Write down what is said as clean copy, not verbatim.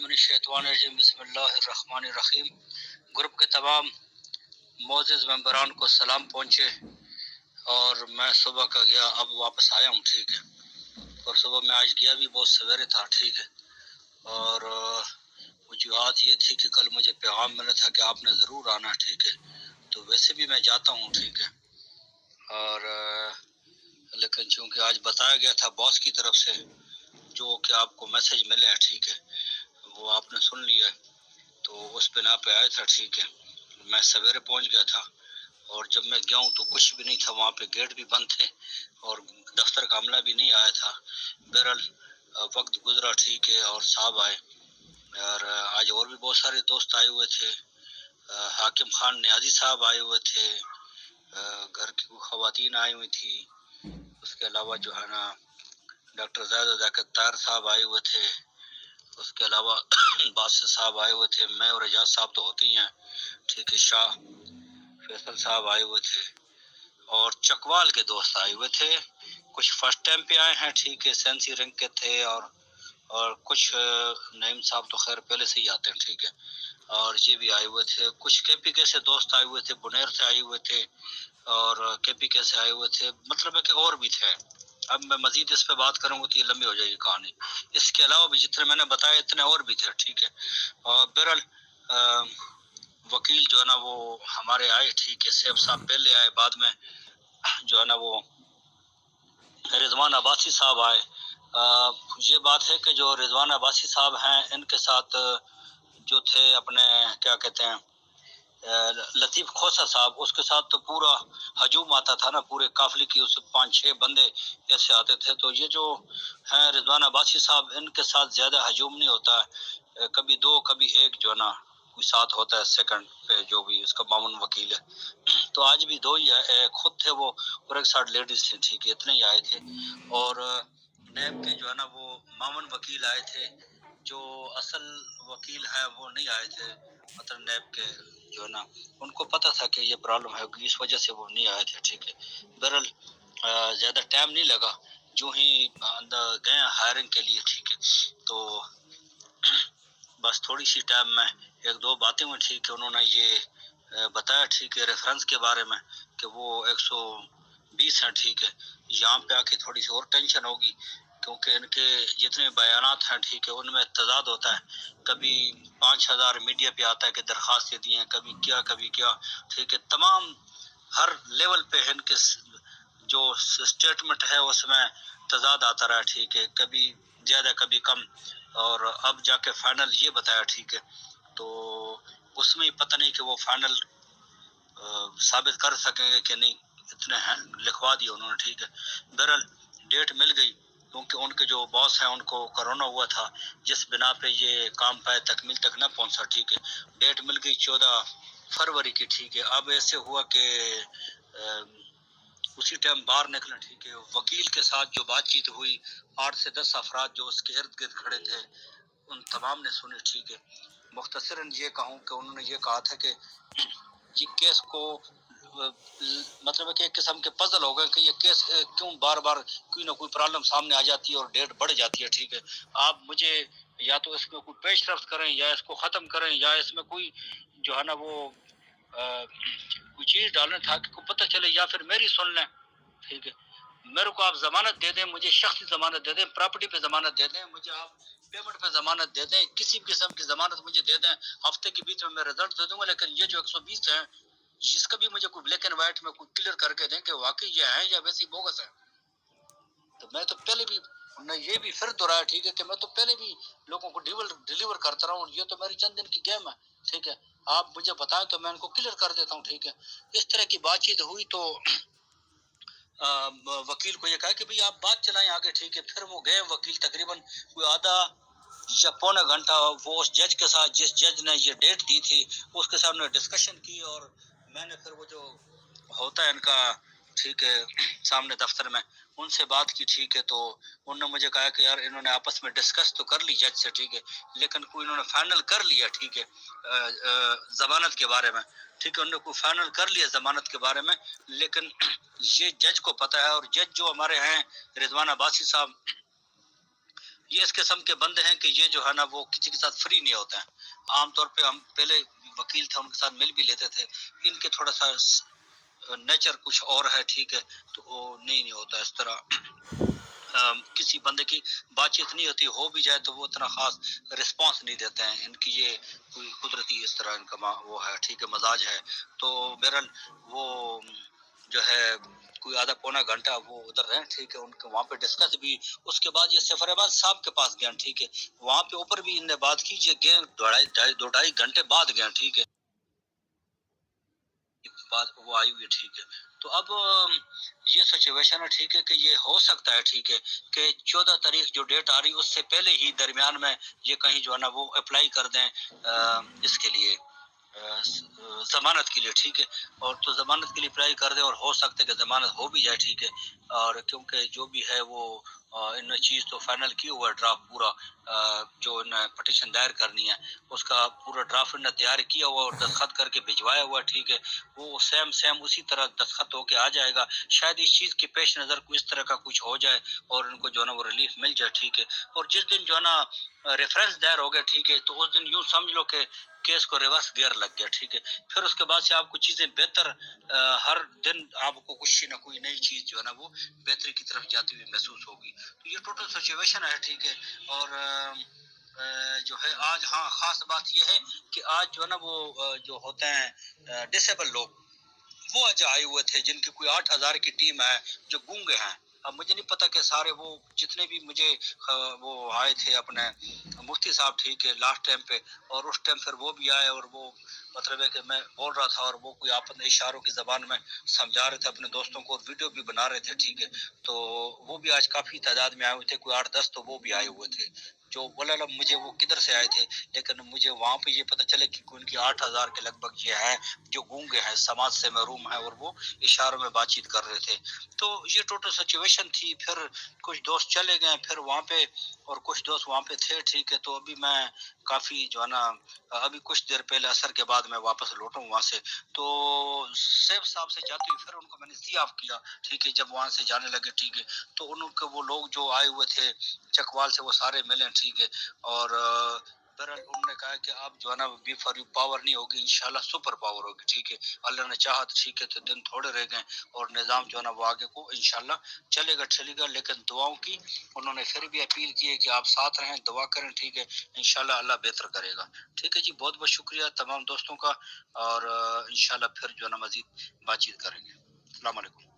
من الشیطان الرجیم بسم اللہ الرحمن الرحیم۔ گروپ کے تمام معزز ممبران کو سلام پہنچے، اور میں صبح کا گیا، اب واپس آیا ہوں، ٹھیک ہے۔ اور صبح میں آج گیا بھی بہت سویرے تھا، ٹھیک ہے۔ اور وجوہات یہ تھی کہ کل مجھے پیغام ملا تھا کہ آپ نے ضرور آنا، ٹھیک ہے۔ تو ویسے بھی میں جاتا ہوں، ٹھیک ہے۔ اور لیکن چونکہ آج بتایا گیا تھا باس کی طرف سے جو کہ آپ کو میسج ملے ہے، ٹھیک ہے، وہ آپ نے سن لیا، تو اس بنا پہ آیا تھا، ٹھیک ہے۔ میں سویرے پہنچ گیا تھا، اور جب میں گیا ہوں تو کچھ بھی نہیں تھا، وہاں پہ گیٹ بھی بند تھے اور دفتر کا عملہ بھی نہیں آیا تھا۔ بہرحال وقت گزرا، ٹھیک ہے، اور صاحب آئے، اور آج اور بھی بہت سارے دوست آئے ہوئے تھے۔ حاکم خان نیازی صاحب آئے ہوئے تھے، گھر کی خواتین آئی ہوئی تھی، اس کے علاوہ جو ہے نا ڈاکٹر زید ذاکر صاحب آئے ہوئے تھے، اس کے علاوہ باسط صاحب آئے ہوئے تھے، میں اور اجاز صاحب تو ہوتے ہی ہیں، ٹھیک ہے۔ شاہ فیصل صاحب آئے ہوئے تھے، اور چکوال کے دوست آئے ہوئے تھے، کچھ فرسٹ ٹائم پہ آئے ہیں، ٹھیک ہے، سینسی رنگ کے تھے، اور کچھ نعیم صاحب تو خیر پہلے سے ہی آتے ہیں، ٹھیک ہے۔ اور یہ بھی آئے ہوئے تھے، کچھ کے پی کے سے دوست آئے ہوئے تھے، بنیر سے آئے ہوئے تھے، اور کے پی کے سے آئے ہوئے تھے، مطلب ہے کہ اور بھی تھے۔ اب میں مزید اس پہ بات کروں گا تو یہ لمبی ہو جائے گی کہانی۔ اس کے علاوہ بھی جتنے میں نے بتایا اتنے اور بھی تھے، ٹھیک ہے۔ اور بہرحال وکیل جو ہے نا وہ ہمارے آئے، ٹھیک ہے، سیب صاحب پہلے آئے، بعد میں جو ہے نا وہ رضوان عباسی صاحب آئے۔ یہ بات ہے کہ جو رضوان عباسی صاحب ہیں، ان کے ساتھ جو تھے اپنے کیا کہتے ہیں لطیف کھوسا صاحب، اس کے ساتھ تو پورا ہجوم آتا تھا نا، پورے قافلے کی اس 5-6 بندے ایسے آتے تھے۔ تو یہ جو ہیں رضوان عباسی صاحب، ان کے ساتھ زیادہ ہجوم نہیں ہوتا ہے، کبھی 2 کبھی 1 جو ہے نا کوئی ساتھ ہوتا ہے سیکنڈ پہ، جو بھی اس کا معاون وکیل ہے۔ تو آج بھی 2 ہی ہے، ایک خود تھے وہ اور ایک ساتھ لیڈیز تھے، ٹھیک ہے، اتنے ہی آئے تھے۔ اور نیب کے جو ہے نا وہ معاون وکیل آئے تھے، جو اصل وکیل ہے وہ نہیں آئے تھے، مطلب نیب کے جو ہے نا ان کو پتہ تھا کہ یہ پرابلم ہے، اس وجہ سے وہ نہیں آئے تھے، ٹھیک ہے۔ بہرحال زیادہ ٹائم نہیں لگا، جو ہی اندر گئے ہائرنگ کے لیے، ٹھیک ہے، تو بس تھوڑی سی ٹائم میں 1-2 باتیں ہوئی، ٹھیک ہے۔ انہوں نے یہ بتایا، ٹھیک ہے، ریفرنس کے بارے میں کہ وہ 120 ہیں، ٹھیک ہے۔ یہاں پہ آ کے تھوڑی سی اور ٹینشن ہوگی، کیونکہ ان کے جتنے بیانات ہیں، ٹھیک ہے، ان میں تضاد ہوتا ہے، کبھی 5000 میڈیا پہ آتا ہے کہ درخواستیں دی ہیں، کبھی کیا، ٹھیک ہے۔ تمام ہر لیول پہ ان کے جو سٹیٹمنٹ ہے اس میں تضاد آتا رہا، ٹھیک ہے، کبھی زیادہ کبھی کم، اور اب جا کے فائنل یہ بتایا، ٹھیک ہے۔ تو اس میں پتہ نہیں کہ وہ فائنل ثابت کر سکیں گے کہ نہیں، اتنے ہیں لکھوا دیا انہوں نے، ٹھیک ہے۔ بہرحال ڈیٹ مل گئی، کیونکہ ان کے جو باس ہیں ان کو کرونا ہوا تھا، جس بنا پہ یہ کام پائے تکمیل تک نہ پہنچا، ٹھیک ہے۔ ڈیٹ مل گئی 14 فروری کی، ٹھیک ہے۔ اب ایسے ہوا کہ اسی ٹائم باہر نکلے، ٹھیک ہے۔ وکیل کے ساتھ جو بات چیت ہوئی، 8 سے 10 افراد جو اس کے ارد گرد کھڑے تھے، ان تمام نے سنی، ٹھیک ہے۔ مختصراً یہ کہوں کہ انہوں نے یہ کہا تھا کہ یہ کیس کو مطلب ہے کہ ایک قسم کے پزل ہو گئے کہ یہ کیس کیوں بار بار کوئی نہ کوئی پرابلم سامنے آ جاتی ہے اور ڈیٹ بڑھ جاتی ہے، ٹھیک ہے۔ آپ مجھے یا تو اس میں کوئی پیش رفت کریں، یا اس کو ختم کریں، یا اس میں کوئی جو ہے نا وہ کوئی چیز ڈالیں تاکہ کو پتہ چلے، یا پھر میری سن لیں، ٹھیک ہے۔ میرے کو آپ ضمانت دے دیں، مجھے شخصی ضمانت دے دیں، پراپرٹی پہ ضمانت دے دیں، مجھے آپ پیمنٹ پہ ضمانت دے دیں، کسی بھی قسم کی ضمانت مجھے دے دیں، ہفتے کے بیچ میں رزلٹ دے دوں گا۔ لیکن یہ جو 120 ہیں، جس کا بھی مجھے کوئی بلیک اینڈ وائٹ میں کوئی کلیئر کر کے دیں کہ واقعی یہ ہے یا ویسی بوگس ہے۔ تو میں تو پہلے بھی یہ بھی پھر دہرایا، ٹھیک ہے، کہ میں تو پہلے بھی لوگوں کو ڈیلیور کرتا رہا ہوں، یہ تو میری چند دن کی گیم ہے، ٹھیک ہے۔ آپ مجھے بتائیں تو میں ان کو کلیئر کر دیتا ہوں، ٹھیک ہے۔ اس طرح کی بات چیت ہوئی تو وکیل کو یہ کہا کہ بھئی آپ بات چلائیں آگے، ٹھیک ہے۔ پھر وہ گئے وکیل، تقریباً کوئی آدھا یا پونا گھنٹہ وہ اس جج کے ساتھ، جس جج نے یہ ڈیٹ دی تھی، اس کے ساتھ ڈسکشن کی، اور میں نے پھر وہ جو ہوتا ہے ان کا، ٹھیک ہے، سامنے دفتر میں ان سے بات کی، ٹھیک ہے۔ تو انہوں نے مجھے کہا کہ یار انہوں نے آپس میں ڈسکس تو کر لی جج سے، ٹھیک ہے، لیکن کوئی انہوں نے فائنل کر لیا، ٹھیک ہے، ضمانت کے بارے میں، ٹھیک ہے، انہوں نے کوئی فائنل کر لیا ضمانت کے بارے میں، لیکن یہ جج کو پتہ ہے، اور جج جو ہمارے ہیں رضوان عباسی صاحب، یہ اس قسم کے بندے ہیں کہ یہ جو ہے نا وہ کسی کے ساتھ فری نہیں ہوتے ہیں. عام طور پہ ہم پہلے وکیل تھے ان کے ساتھ مل بھی لیتے تھے، ان کے تھوڑا سا نیچر کچھ اور ہے، ٹھیک ہے، تو وہ نہیں ہوتا اس طرح. کسی بندے کی بات چیت نہیں ہوتی، ہو بھی جائے تو وہ اتنا خاص رسپانس نہیں دیتے ہیں. ان کی یہ کوئی قدرتی اس طرح ان کا وہ ہے، ٹھیک ہے، مزاج ہے. تو بہرحال وہ جو ہے کوئی آدھا پونا گھنٹہ وہ ادھر رہے، ٹھیک ہے، ان کے وہاں پہ ڈسکس بھی. اس کے بعد یہ سفر احمد صاحب کے پاس گیا، ٹھیک ہے، وہاں پہ اوپر بھی ان نے بات کی، یہ گئے 2.5 گھنٹے بعد گئے، ٹھیک ہے، بات وہ آئی ہوئی، ٹھیک ہے. تو اب یہ سچویشن ہے، ٹھیک ہے، کہ یہ ہو سکتا ہے، ٹھیک ہے، کہ 14 تاریخ جو ڈیٹ آ رہی اس سے پہلے ہی درمیان میں یہ کہیں جو ہے نا وہ اپلائی کر دیں اس کے لیے، ضمانت کے لیے، ٹھیک ہے. اور تو ضمانت کے لیے اپلائی کر دیں، اور ہو سکتا ہے کہ ضمانت ہو بھی جائے، ٹھیک ہے. اور کیونکہ جو بھی ہے وہ ان نے چیز تو فائنل کی ہوا ہے، ڈرافٹ پورا جو انہیں پٹیشن دائر کرنی ہے اس کا پورا ڈرافٹ انہیں تیار کیا ہوا اور دستخط کر کے بھجوایا ہوا، ٹھیک ہے. وہ سیم اسی طرح دستخط ہو کے آ جائے گا. شاید اس چیز کے پیش نظر کوئی اس طرح کا کچھ ہو جائے اور ان کو جو ہے نا وہ ریلیف مل جائے، ٹھیک ہے. اور جس دن جو ہے نا ریفرنس دائر ہو گیا، ٹھیک ہے، تو اس دن یوں سمجھ لو کہ کیس کو ریورس گیئر لگ گیا، ٹھیک ہے. پھر اس کے بعد سے آپ کو چیزیں بہتر، ہر دن آپ کو کچھ نہ کوئی نئی چیز جو ہے نا وہ بہتری کی طرف جاتی ہوئی محسوس ہوگی. تو یہ ٹوٹل سچویشن ہے، ٹھیک ہے. اور جو ہے آج، ہاں، خاص بات یہ ہے کہ آج جو ہے نا وہ جو ہوتے ہیں ڈسیبل لوگ، وہ آج آئے ہوئے تھے، جن کی کوئی 8,000 کی ٹیم ہے جو گونگے ہیں. اب مجھے نہیں پتا کہ سارے وہ جتنے بھی مجھے وہ آئے تھے اپنے مفتی صاحب، ٹھیک ہے، لاسٹ ٹائم پہ، اور اس ٹائم پھر وہ بھی آئے، اور وہ مطلب ہے کہ میں بول رہا تھا اور وہ کوئی اپنے اشاروں کی زبان میں سمجھا رہے تھے اپنے دوستوں کو، اور ویڈیو بھی بنا رہے تھے، ٹھیک ہے. تو وہ بھی آج کافی تعداد میں آئے ہوئے تھے، کوئی 8-10 تو وہ بھی آئے ہوئے تھے جو بولا مجھے وہ کدھر سے آئے تھے، لیکن مجھے وہاں پہ یہ پتہ چلے کہ ان کی 8,000 کے لگ بھگ یہ ہے جو گونگے ہیں، سماج سے محروم ہیں، اور وہ اشاروں میں بات چیت کر رہے تھے. تو یہ ٹوٹل سچویشن تھی. پھر کچھ دوست چلے گئے پھر وہاں پہ، اور کچھ دوست وہاں پہ تھے، ٹھیک ہے. تو ابھی میں کافی جو ہے نا ابھی کچھ دیر پہلے عصر کے بعد میں واپس لوٹوں وہاں سے. تو سیف صاحب سے جاتے ہوئے پھر ان کو میں نے ضیاف کیا، ٹھیک ہے، جب وہاں سے جانے لگے، ٹھیک ہے. تو ان کے وہ لوگ جو آئے ہوئے تھے چکوال سے وہ سارے ملے، ٹھیک ہے. اور بہرحال انہوں نے کہا کہ اب جو ہے نا بی فار یو پاور نہیں ہوگی، انشاءاللہ سپر پاور ہوگی، ٹھیک ہے. اللہ نے چاہا، ٹھیک ہے. تو دن تھوڑے رہ گئے اور نظام جو ہے نا وہ آگے کو انشاءاللہ چلے گا. لیکن دعاؤں کی انہوں نے پھر بھی اپیل کی ہے کہ آپ ساتھ رہیں، دعا کریں، ٹھیک ہے. انشاءاللہ اللہ بہتر کرے گا، ٹھیک ہے جی. بہت بہت شکریہ تمام دوستوں کا، اور انشاءاللہ پھر جو ہے نا مزید بات چیت کریں گے. السلام علیکم.